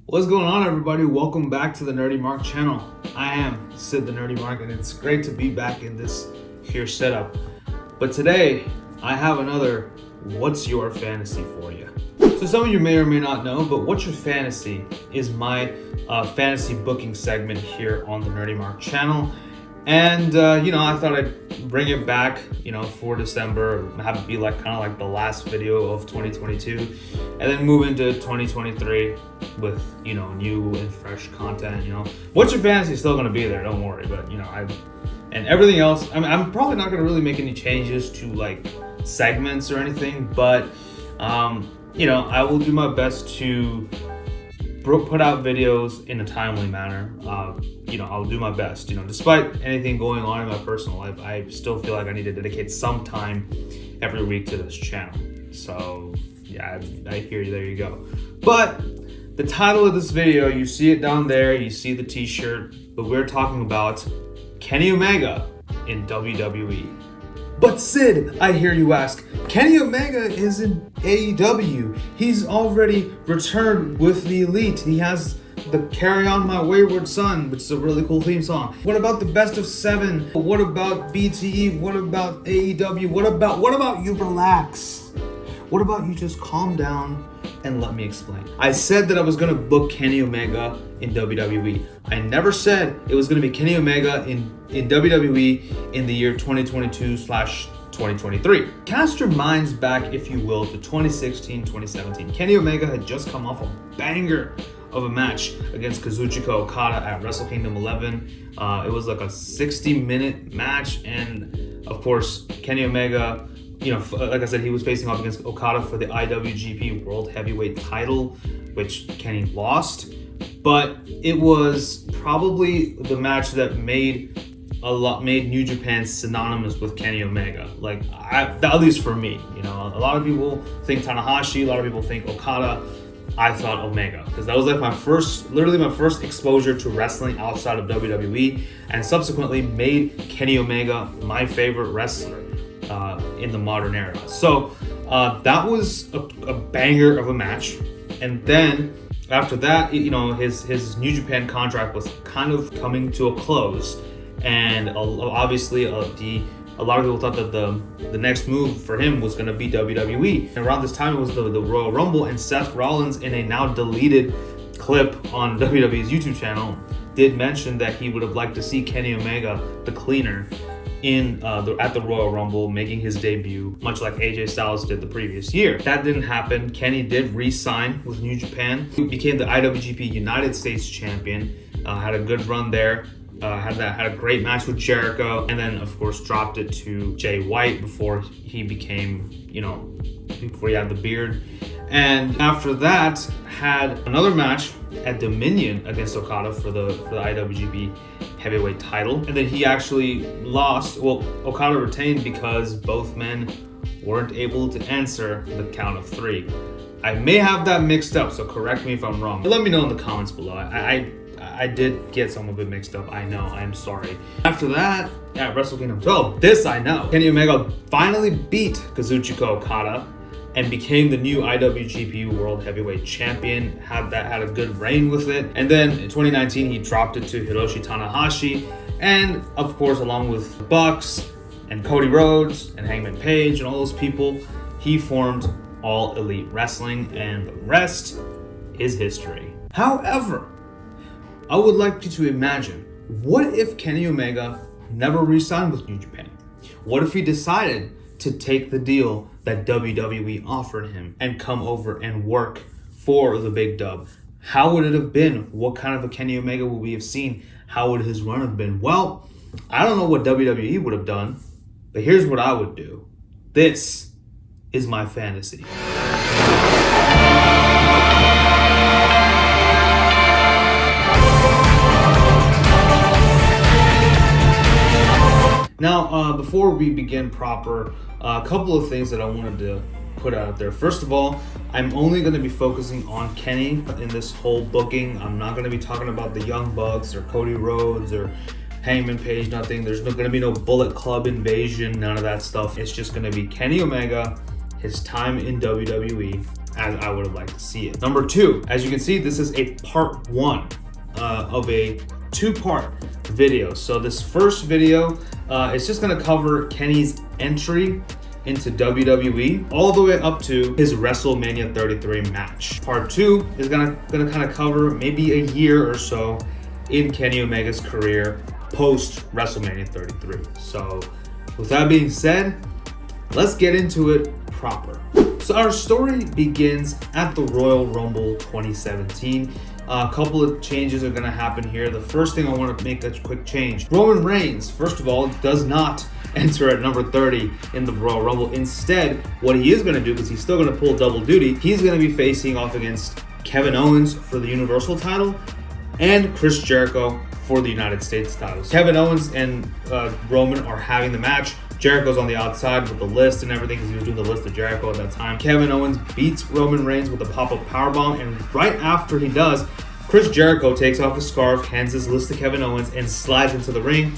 What's going on, everybody? Welcome back to the Nerdy Mark channel. I am Sid the Nerdy Mark, and it's great to be back in this here setup. But today, I have another What's Your Fantasy for you. So some of you may or may not know, but What's Your Fantasy is my fantasy booking segment here on the Nerdy Mark channel. And, I thought I'd bring it back, for December, have it be kind of like the last video of 2022, and then move into 2023 with, new and fresh content, What's Your Fantasy is still going to be there, don't worry, but, and everything else, I'm probably not going to really make any changes to, segments or anything, but, I will do my best to put out videos in a timely manner. I'll do my best. Despite anything going on in my personal life, I still feel like I need to dedicate some time every week to this channel. So, yeah, I hear you. There you go. But the title of this video, you see it down there. You see the t-shirt. But we're talking about Kenny Omega in WWE. But Sid, I hear you ask, Kenny Omega is in AEW. He's already returned with the Elite. He has the Carry On My Wayward Son, which is a really cool theme song. What about the Best of 7? What about BTE? What about AEW? What about you relax? What about you just calm down and let me explain? I said that I was gonna book Kenny Omega in WWE. I never said it was gonna be Kenny Omega in WWE in the year 2022/2023. Cast your minds back, if you will, to 2016, 2017. Kenny Omega had just come off a banger of a match against Kazuchika Okada at Wrestle Kingdom 11. It was like a 60-minute match, and of course, Kenny Omega, like I said, he was facing off against Okada for the IWGP World Heavyweight title, which Kenny lost. But it was probably the match that made New Japan synonymous with Kenny Omega. At least for me, a lot of people think Tanahashi, a lot of people think Okada. I thought Omega, because that was my first exposure to wrestling outside of WWE, and subsequently made Kenny Omega my favorite wrestler in the modern era. So that was a banger of a match. And then after that, his New Japan contract was kind of coming to a close, and obviously a lot of people thought that the next move for him was going to be WWE. And around this time, it was the Royal Rumble, and Seth Rollins, in a now deleted clip on WWE's YouTube channel, did mention that he would have liked to see Kenny Omega, the Cleaner, at the Royal Rumble, making his debut, much like AJ Styles did the previous year. That didn't happen. Kenny did re-sign with New Japan. He became the IWGP United States champion, had a good run there. Had a great match with Jericho, and then of course dropped it to Jay White before he became, before he had the beard. And after that, had another match at Dominion against Okada for the IWGP Heavyweight title. And then he actually lost. Well, Okada retained because both men weren't able to answer the count of 3. I may have that mixed up, so correct me if I'm wrong. Let me know in the comments below. I did get some of it mixed up. I know. I'm sorry. After that, at Wrestle Kingdom 12, this I know. Kenny Omega finally beat Kazuchika Okada and became the new IWGP World Heavyweight Champion. Had a good reign with it. And then in 2019, he dropped it to Hiroshi Tanahashi. And of course, along with the Bucks and Cody Rhodes and Hangman Page and all those people, he formed All Elite Wrestling, and the rest is history. However, I would like you to imagine, what if Kenny Omega never re-signed with New Japan? What if he decided to take the deal that WWE offered him and come over and work for the big dub? How would it have been? What kind of a Kenny Omega would we have seen? How would his run have been? Well, I don't know what WWE would have done, but here's what I would do. This is my fantasy. Now, before we begin proper, a couple of things that I wanted to put out there. First of all, I'm only going to be focusing on Kenny in this whole booking. I'm not going to be talking about the Young Bucks or Cody Rhodes or Hangman Page, nothing. There's going to be no Bullet Club invasion, none of that stuff. It's just going to be Kenny Omega, his time in WWE, as I would have liked to see it. Number 2, as you can see, this is a part 1 of a 2-part video. So this first video is just gonna cover Kenny's entry into WWE all the way up to his WrestleMania 33 match. Part 2 is gonna kind of cover maybe a year or so in Kenny Omega's career post WrestleMania 33. So with that being said, let's get into it proper. So our story begins at the Royal Rumble 2017. A couple of changes are going to happen here. The first thing I want to make a quick change. Roman Reigns, first of all, does not enter at number 30 in the Royal Rumble. Instead, what he is going to do, because he's still going to pull double duty, he's going to be facing off against Kevin Owens for the Universal title and Chris Jericho for the United States titles. Kevin Owens and Roman are having the match. Jericho's on the outside with the list and everything because he was doing the list of Jericho at that time. Kevin Owens beats Roman Reigns with a pop-up powerbomb, and right after he does, Chris Jericho takes off his scarf, hands his list to Kevin Owens, and slides into the ring.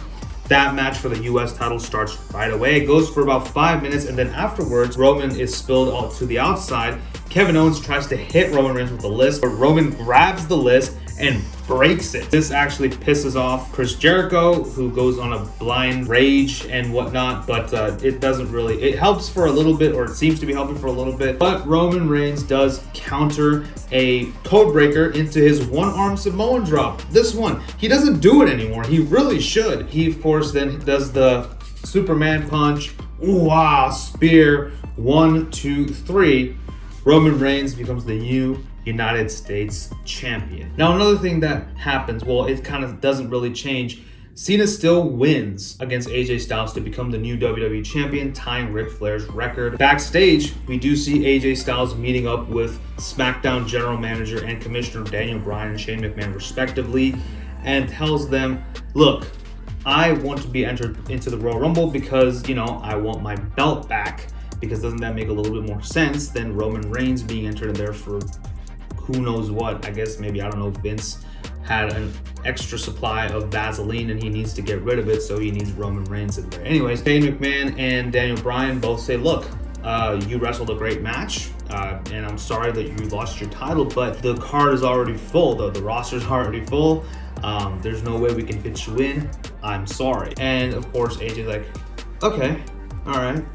That match for the US title starts right away. It goes for about 5 minutes, and then afterwards, Roman is spilled all to the outside. Kevin Owens tries to hit Roman Reigns with the list, but Roman grabs the list and breaks it. This actually pisses off Chris Jericho, who goes on a blind rage and whatnot, but it doesn't really, it helps for a little bit, or it seems to be helping for a little bit, but Roman Reigns does counter a code breaker into his one-arm Samoan drop. This one, he doesn't do it anymore. He really should. He, of course, then does the Superman punch, wow, spear, 1, 2, 3. Roman Reigns becomes the new United States champion. Now, another thing that happens, well, it kind of doesn't really change. Cena still wins against AJ Styles to become the new WWE champion, tying Ric Flair's record. Backstage, we do see AJ Styles meeting up with SmackDown General Manager and Commissioner Daniel Bryan and Shane McMahon respectively, and tells them, look, I want to be entered into the Royal Rumble because, you know, I want my belt back. Because doesn't that make a little bit more sense than Roman Reigns being entered in there for who knows what? I guess maybe, I don't know, Vince had an extra supply of Vaseline and he needs to get rid of it, so he needs Roman Reigns in there. Anyways, Shane McMahon and Daniel Bryan both say, look, you wrestled a great match, and I'm sorry that you lost your title, but the card is already full, though. The roster's already full. There's no way we can fit you in. I'm sorry. And of course, AJ's like, okay, all right.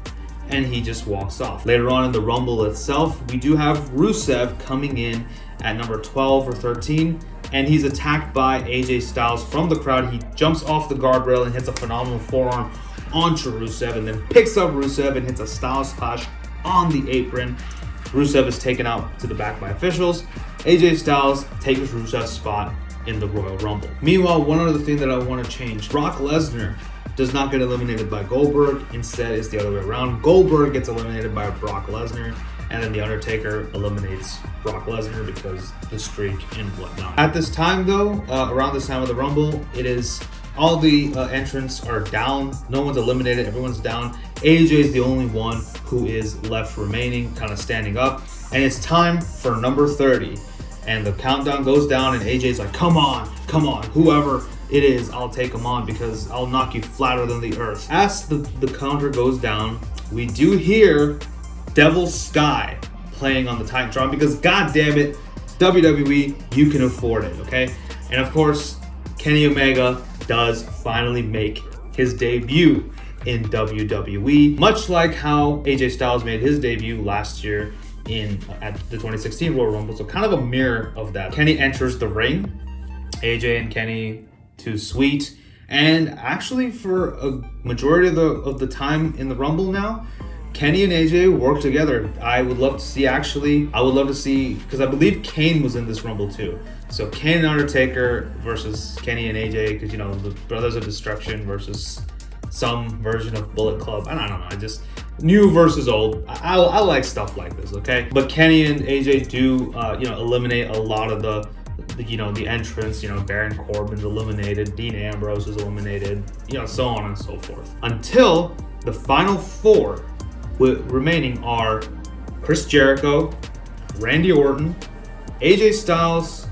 And he just walks off. Later on in the Rumble itself, we do have Rusev coming in at number 12 or 13, and he's attacked by AJ Styles from the crowd. He jumps off the guardrail and hits a phenomenal forearm onto Rusev, and then picks up Rusev and hits a Styles splash on the apron. Rusev is taken out to the back by officials. AJ Styles takes Rusev's spot in the Royal Rumble. Meanwhile, one other thing that I want to change, Brock Lesnar does not get eliminated by Goldberg. Instead, it's the other way around. Goldberg gets eliminated by Brock Lesnar, and then The Undertaker eliminates Brock Lesnar because the streak and whatnot. At this time, though, around this time of the Rumble, it is all the entrants are down. No one's eliminated. Everyone's down. AJ is the only one who is left remaining, kind of standing up. And it's time for number 30. And the countdown goes down, and AJ's like, come on, whoever it is, I'll take him on because I'll knock you flatter than the earth. As the counter goes down, we do hear Devil Sky playing on the Titantron because, god damn it, WWE, you can afford it, okay? And of course, Kenny Omega does finally make his debut in WWE, much like how AJ Styles made his debut last year at the 2016 Royal Rumble. So kind of a mirror of that. Kenny enters the ring. AJ and Kenny to sweet, and actually for a majority of the time in the Rumble now, Kenny and AJ work together. I would love to see, because I believe Kane was in this Rumble too. So Kane and Undertaker versus Kenny and AJ, because, you know, the Brothers of Destruction versus some version of Bullet Club. I don't know, I just, new versus old. I like stuff like this, okay? But Kenny and AJ do, eliminate a lot of the entrance. Baron Corbin's eliminated, Dean Ambrose is eliminated, so on and so forth. Until the final 4 remaining are Chris Jericho, Randy Orton, AJ Styles,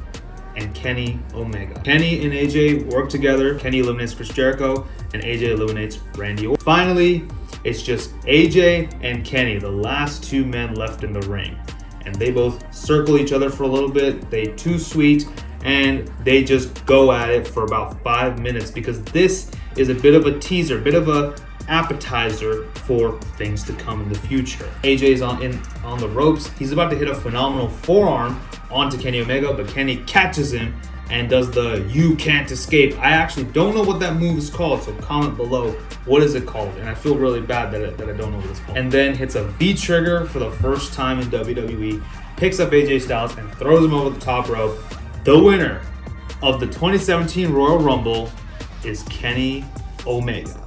and Kenny Omega. Kenny and AJ work together. Kenny eliminates Chris Jericho, and AJ eliminates Randy Orton. Finally, it's just AJ and Kenny, the last 2 men left in the ring. and they both circle each other for a little bit. They too sweet, and they just go at it for about 5 minutes, because this is a bit of a teaser, a bit of a appetizer for things to come in the future. AJ's on the ropes. He's about to hit a phenomenal forearm onto Kenny Omega, but Kenny catches him and does the "you can't escape." I actually don't know what that move is called, so comment below what is it called, and I feel really bad that I don't know what it's called. And then hits a V-trigger for the first time in WWE, picks up AJ Styles and throws him over the top rope. The winner of the 2017 Royal Rumble is Kenny Omega.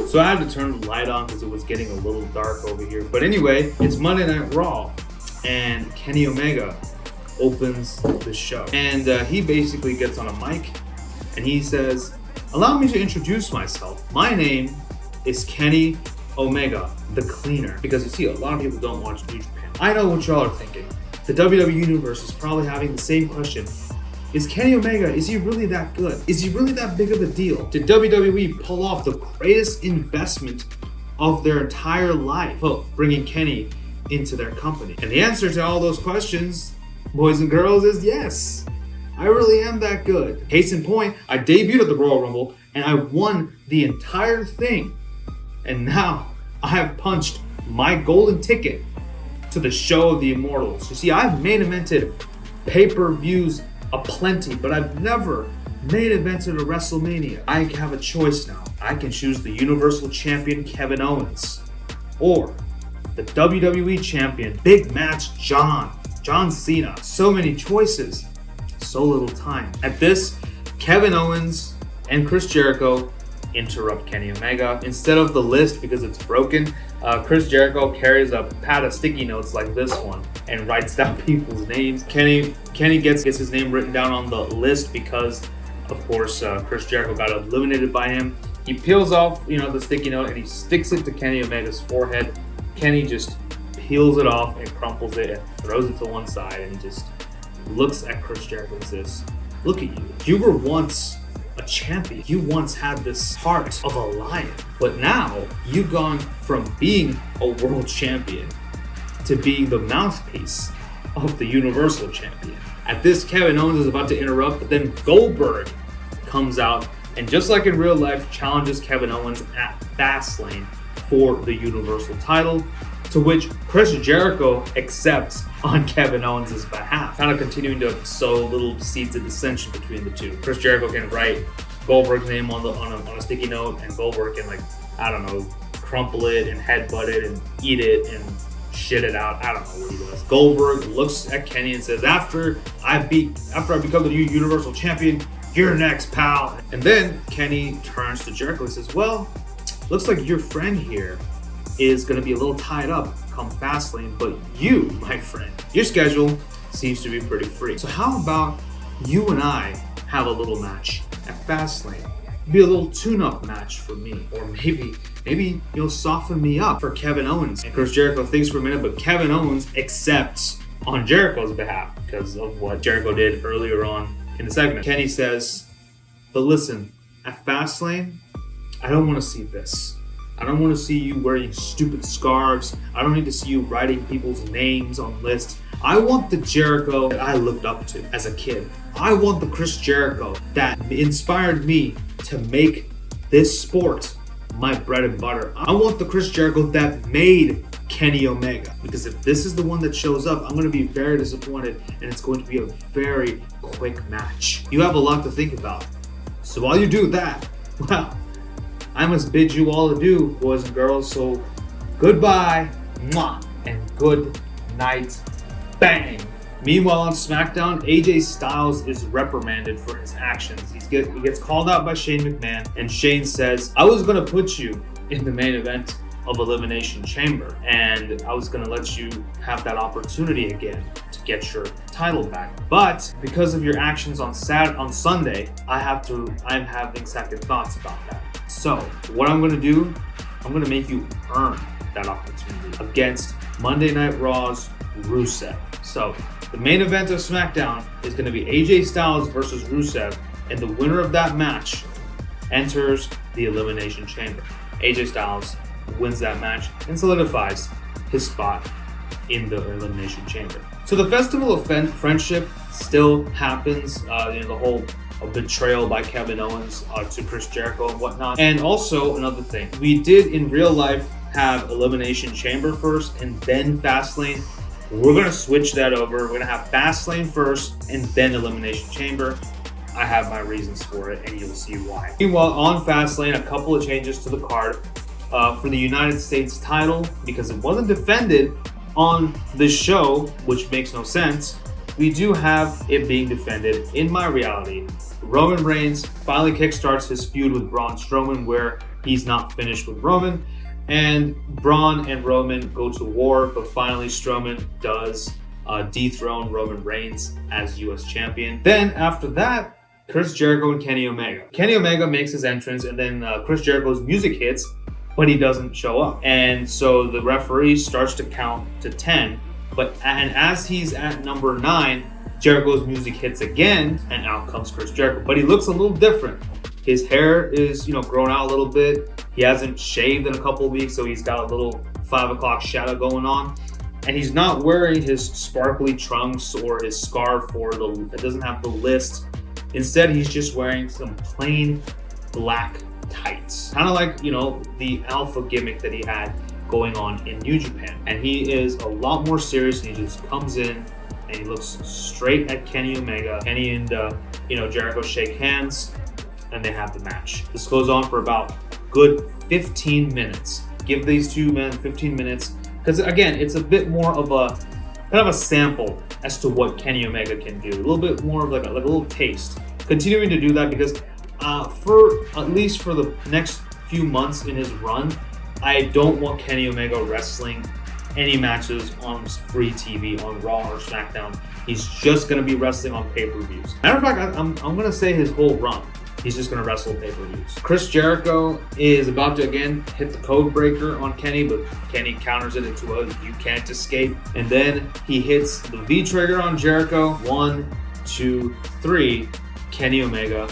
So I had to turn the light on because it was getting a little dark over here. But anyway, it's Monday Night Raw, and Kenny Omega opens the show. And he basically gets on a mic and he says, "Allow me to introduce myself. My name is Kenny Omega, the cleaner." Because you see, a lot of people don't watch New Japan. I know what y'all are thinking. The WWE Universe is probably having the same question. Is Kenny Omega, is he really that good? Is he really that big of a deal? Did WWE pull off the greatest investment of their entire life, well, bringing Kenny into their company? And the answer to all those questions, boys and girls, is yes. I really am that good. Case in point, I debuted at the Royal Rumble and I won the entire thing. And now I have punched my golden ticket to the Show of the Immortals. You see, I've main evented pay-per-views aplenty, but I've never main evented a WrestleMania. I have a choice now. I can choose the Universal Champion Kevin Owens, or the WWE Champion Big Match John Cena. So many choices, so little time. At this, Kevin Owens and Chris Jericho interrupt Kenny Omega. Instead of the list, because it's broken, Chris Jericho carries a pad of sticky notes like this one and writes down people's names. Kenny gets his name written down on the list because, of course, Chris Jericho got eliminated by him. He peels off, the sticky note and he sticks it to Kenny Omega's forehead. Kenny just peels it off and crumples it and throws it to one side, and he just looks at Chris Jericho and says, "Look at you. You were once a champion. You once had this heart of a lion, but now you've gone from being a world champion to being the mouthpiece of the Universal Champion." At this, Kevin Owens is about to interrupt, but then Goldberg comes out and, just like in real life, challenges Kevin Owens at Fastlane for the Universal title, to which Chris Jericho accepts on Kevin Owens' behalf, kind of continuing to sow little seeds of dissension between the two. Chris Jericho can write Goldberg's name on a sticky note, and Goldberg can, crumple it and headbutt it and eat it and shit it out. I don't know what he does. Goldberg looks at Kenny and says, after I become the new Universal Champion, you're next, pal. And then Kenny turns to Jericho and says, "Well, looks like your friend here is going to be a little tied up come Fastlane, but you, my friend, your schedule seems to be pretty free. So how about you and I have a little match at Fastlane? Be a little tune-up match for me, or maybe you'll soften me up for Kevin Owens." And Chris Jericho thinks for a minute, but Kevin Owens accepts on Jericho's behalf because of what Jericho did earlier on in the segment. Kenny says, "But listen, at Fastlane, I don't want to see this. I don't want to see you wearing stupid scarves. I don't need to see you writing people's names on lists. I want the Jericho that I looked up to as a kid. I want the Chris Jericho that inspired me to make this sport my bread and butter. I want the Chris Jericho that made Kenny Omega. Because if this is the one that shows up, I'm going to be very disappointed, and it's going to be a very quick match." You have a lot to think about. So while you do that, well, I must bid you all adieu, boys and girls. So goodbye, mwah, and good night, bang. Meanwhile, on SmackDown, AJ Styles is reprimanded for his actions. He gets called out by Shane McMahon, and Shane says, "I was going to put you in the main event of Elimination Chamber, and I was going to let you have that opportunity again to get your title back. But because of your actions on Sunday, I'm having second thoughts about that. So what I'm going to do, I'm going to make you earn that opportunity against Monday Night Raw's Rusev." So the main event of SmackDown is going to be AJ Styles versus Rusev, and the winner of that match enters the Elimination Chamber. AJ Styles wins that match and solidifies his spot in the Elimination Chamber. So the Festival of Friendship still happens. The whole betrayal by Kevin Owens to Chris Jericho and whatnot. And also another thing, we did in real life have Elimination Chamber first and then Fastlane. We're gonna switch that over. We're gonna have Fastlane first and then Elimination Chamber. I have my reasons for it, and you'll see why. Meanwhile, on Fastlane, a couple of changes to the card for the United States title, because it wasn't defended on this show, which makes no sense. We do have it being defended in my reality. Roman Reigns finally kickstarts his feud with Braun Strowman, where he's not finished with Roman, and Braun and Roman go to war, but finally Strowman does dethrone Roman Reigns as US champion. Then after that, Chris Jericho and Kenny Omega. Kenny Omega makes his entrance, and then Chris Jericho's music hits, but he doesn't show up. And so the referee starts to count to 10, and as he's at number 9, Jericho's music hits again, and out comes Chris Jericho. But he looks a little different. His hair is, grown out a little bit. He hasn't shaved in a couple of weeks, so he's got a little 5 o'clock shadow going on. And he's not wearing his sparkly trunks or his scarf it doesn't have the list. Instead, he's just wearing some plain black tights. Kind of like, the alpha gimmick that he had going on in New Japan. And he is a lot more serious, and he just comes in and he looks straight at Kenny Omega. Kenny and, Jericho shake hands, and they have the match. This goes on for about good 15 minutes. Give these two men 15 minutes, because again, it's a bit more of a kind of a sample as to what Kenny Omega can do. A little bit more of like a little taste. Continuing to do that because for at least for the next few months in his run, I don't want Kenny Omega wrestling any matches on free TV, on Raw or SmackDown. He's just going to be wrestling on pay-per-views. Matter of fact, I'm going to say his whole run, he's just going to wrestle pay-per-views. Chris Jericho is about to again hit the code breaker on Kenny, but Kenny counters it into a "you can't escape." And then he hits the V trigger on Jericho. 1, 2, 3. Kenny Omega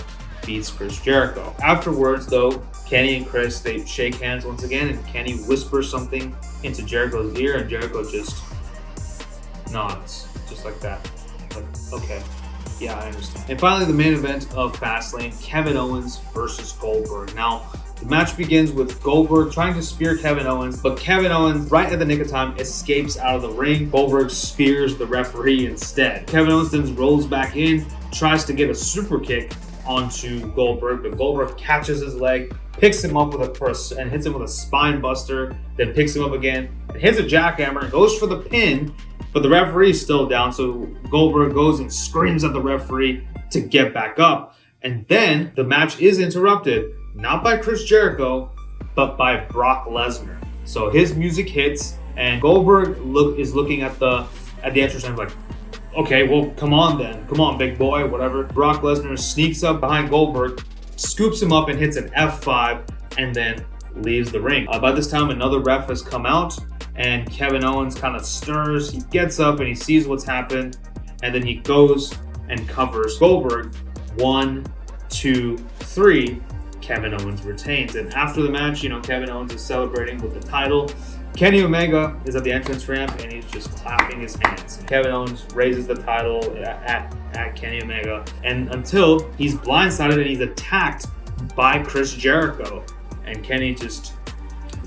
beats Chris Jericho. Afterwards, though, Kenny and Chris, they shake hands once again, and Kenny whispers something into Jericho's ear, and Jericho just nods, just like that. Like, okay. Yeah, I understand. And finally, the main event of Fastlane, Kevin Owens versus Goldberg. Now, the match begins with Goldberg trying to spear Kevin Owens, but Kevin Owens, right at the nick of time, escapes out of the ring. Goldberg spears the referee instead. Kevin Owens then rolls back in, tries to get a super kick onto Goldberg, but Goldberg catches his leg, picks him up and hits him with a spine buster, then picks him up again, and hits a jackhammer, goes for the pin, but the referee is still down, so Goldberg goes and screams at the referee to get back up. And then the match is interrupted, not by Chris Jericho, but by Brock Lesnar. So his music hits, and Goldberg is looking at the entrance and like, okay, well, come on then. Come on, big boy, whatever. Brock Lesnar sneaks up behind Goldberg, scoops him up and hits an F5, and then leaves the ring. By this time, another ref has come out, and Kevin Owens kind of stirs. He gets up and he sees what's happened, and then he goes and covers Goldberg. 1, 2, 3. Kevin Owens retains. And after the match, Kevin Owens is celebrating with the title. Kenny Omega is at the entrance ramp and he's just clapping his hands. Kevin Owens raises the title at Kenny Omega, and until he's blindsided and he's attacked by Chris Jericho, and Kenny just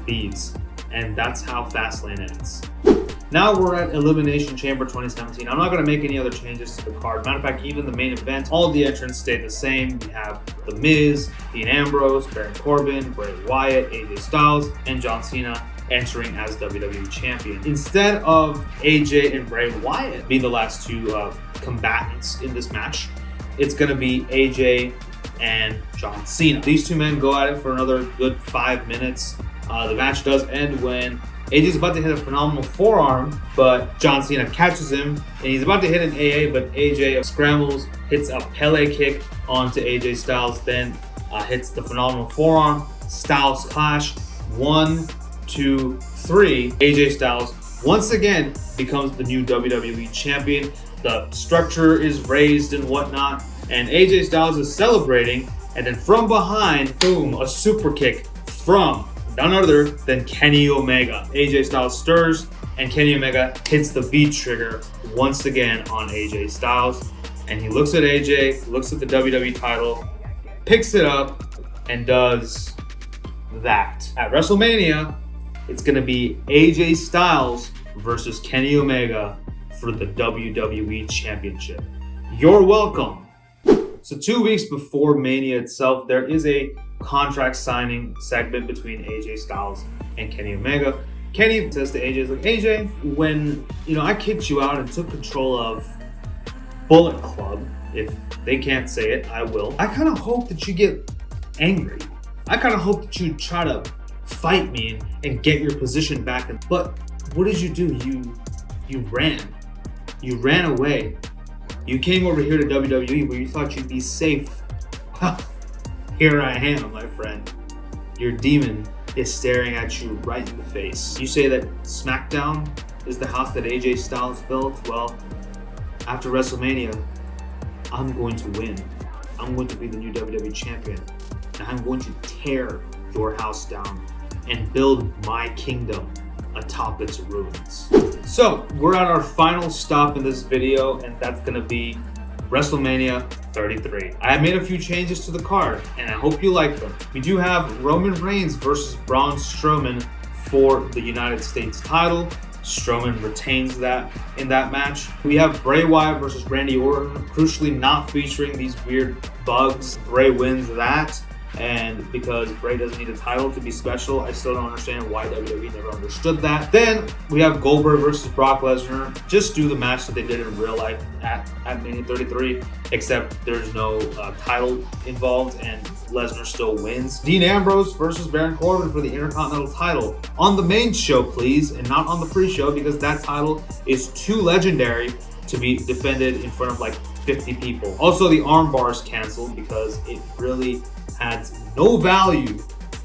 leaves. And that's how Fastlane ends. Now we're at Elimination Chamber 2017. I'm not going to make any other changes to the card. Matter of fact, even the main event, all of the entrants stay the same. We have The Miz, Dean Ambrose, Baron Corbin, Bray Wyatt, AJ Styles, and John Cena entering as WWE Champion. Instead of AJ and Bray Wyatt being the last two combatants in this match, it's going to be AJ and John Cena. These two men go at it for another good 5 minutes. The match does end when AJ's about to hit a phenomenal forearm, but John Cena catches him, and he's about to hit an AA, but AJ scrambles, hits a Pele kick onto AJ Styles, then hits the phenomenal forearm. Styles clash. 1, 2, 3. AJ Styles once again becomes the new WWE Champion. The structure is raised and whatnot, and AJ Styles is celebrating, and then from behind, boom, a super kick from none other than Kenny Omega. AJ Styles stirs, and Kenny Omega hits the V trigger once again on AJ Styles. And he looks at AJ, looks at the WWE title, picks it up, and does that. At WrestleMania, it's going to be AJ Styles versus Kenny Omega for the WWE Championship. You're welcome. So 2 weeks before Mania itself, there is a contract signing segment between AJ Styles and Kenny Omega. Kenny says to AJ, like, AJ, when I kicked you out and took control of Bullet Club, if they can't say it, I will. I kind of hope that you get angry. I kind of hope that you try to fight me and get your position back. But what did you do? You ran. You ran away. You came over here to WWE where you thought you'd be safe. Here I am, my friend. Your demon is staring at you right in the face. You say that SmackDown is the house that AJ Styles built? Well, after WrestleMania, I'm going to win. I'm going to be the new WWE champion. And I'm going to tear your house down and build my kingdom atop its ruins. So, we're at our final stop in this video, and that's going to be WrestleMania 33. I have made a few changes to the card, and I hope you like them. We do have Roman Reigns versus Braun Strowman for the United States title. Strowman retains that in that match. We have Bray Wyatt versus Randy Orton, crucially not featuring these weird bugs. Bray wins that, and because Bray doesn't need a title to be special, I still don't understand why WWE never understood that. Then we have Goldberg versus Brock Lesnar. Just do the match that they did in real life at Mania 33, except there's no title involved and Lesnar still wins. Dean Ambrose versus Baron Corbin for the Intercontinental title. On the main show, please, and not on the pre-show, because that title is too legendary to be defended in front of like 50 people. Also, the arm bar is canceled because it really adds no value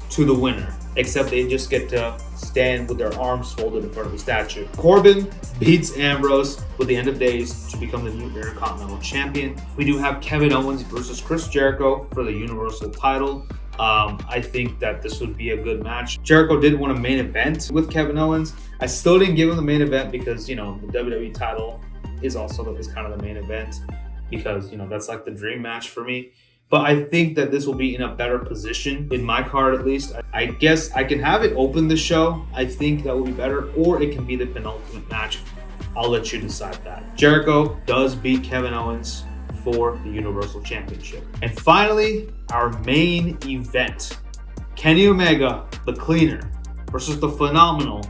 to the winner, except they just get to stand with their arms folded in front of a statue. Corbin beats Ambrose with the end of days to become the new Intercontinental Champion. We do have Kevin Owens versus Chris Jericho for the Universal title. I think that this would be a good match. Jericho did want a main event with Kevin Owens. I still didn't give him the main event because, the WWE title is kind of the main event, because, that's like the dream match for me. But I think that this will be in a better position, in my card at least. I guess I can have it open the show. I think that will be better, or it can be the penultimate match. I'll let you decide that. Jericho does beat Kevin Owens for the Universal Championship. And finally, our main event. Kenny Omega, the Cleaner, versus the phenomenal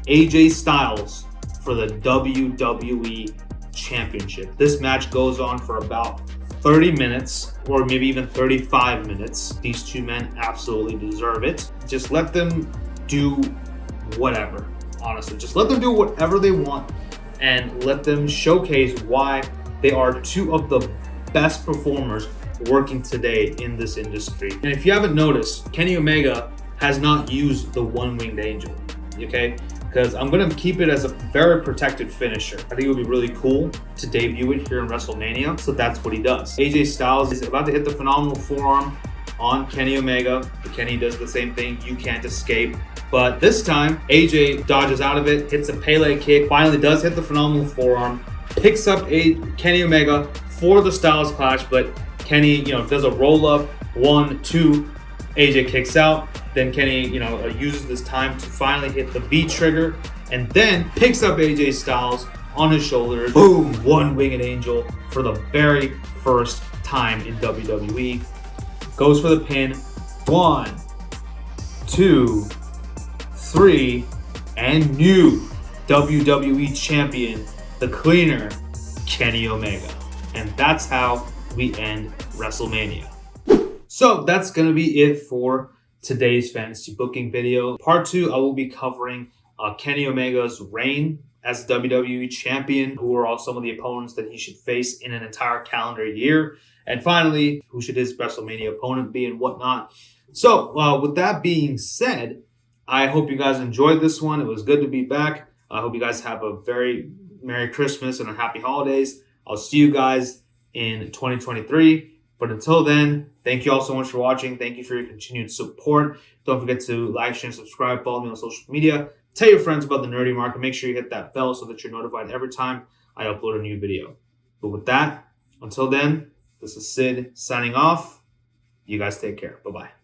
AJ Styles for the WWE Championship. This match goes on for about 30 minutes, or maybe even 35 minutes. These two men absolutely deserve it. Just let them do whatever, honestly. Just let them do whatever they want and let them showcase why they are two of the best performers working today in this industry. And if you haven't noticed, Kenny Omega has not used the one-winged angel, okay? Because I'm going to keep it as a very protected finisher. I think it would be really cool to debut it here in WrestleMania, so that's what he does. AJ Styles is about to hit the phenomenal forearm on Kenny Omega. Kenny does the same thing, you can't escape. But this time, AJ dodges out of it, hits a Pele kick, finally does hit the phenomenal forearm, picks up Kenny Omega for the Styles Clash, but Kenny, does a roll-up, 1, 2, AJ kicks out. Then Kenny, uses this time to finally hit the V trigger and then picks up AJ Styles on his shoulders. Boom! One-winged angel for the very first time in WWE. Goes for the pin. 1, 2, 3, and new WWE Champion, the Cleaner, Kenny Omega. And that's how we end WrestleMania. So that's going to be it for today's fantasy booking video. Part 2, I will be covering Kenny Omega's reign as WWE champion, who are all some of the opponents that he should face in an entire calendar year. And finally, who should his WrestleMania opponent be and whatnot. So with that being said, I hope you guys enjoyed this one. It was good to be back. I hope you guys have a very Merry Christmas and a Happy Holidays. I'll see you guys in 2023. But until then, thank you all so much for watching. Thank you for your continued support. Don't forget to like, share, and subscribe. Follow me on social media. Tell your friends about the Nerdy Market. Make sure you hit that bell so that you're notified every time I upload a new video. But with that, until then, this is Sid signing off. You guys take care. Bye-bye.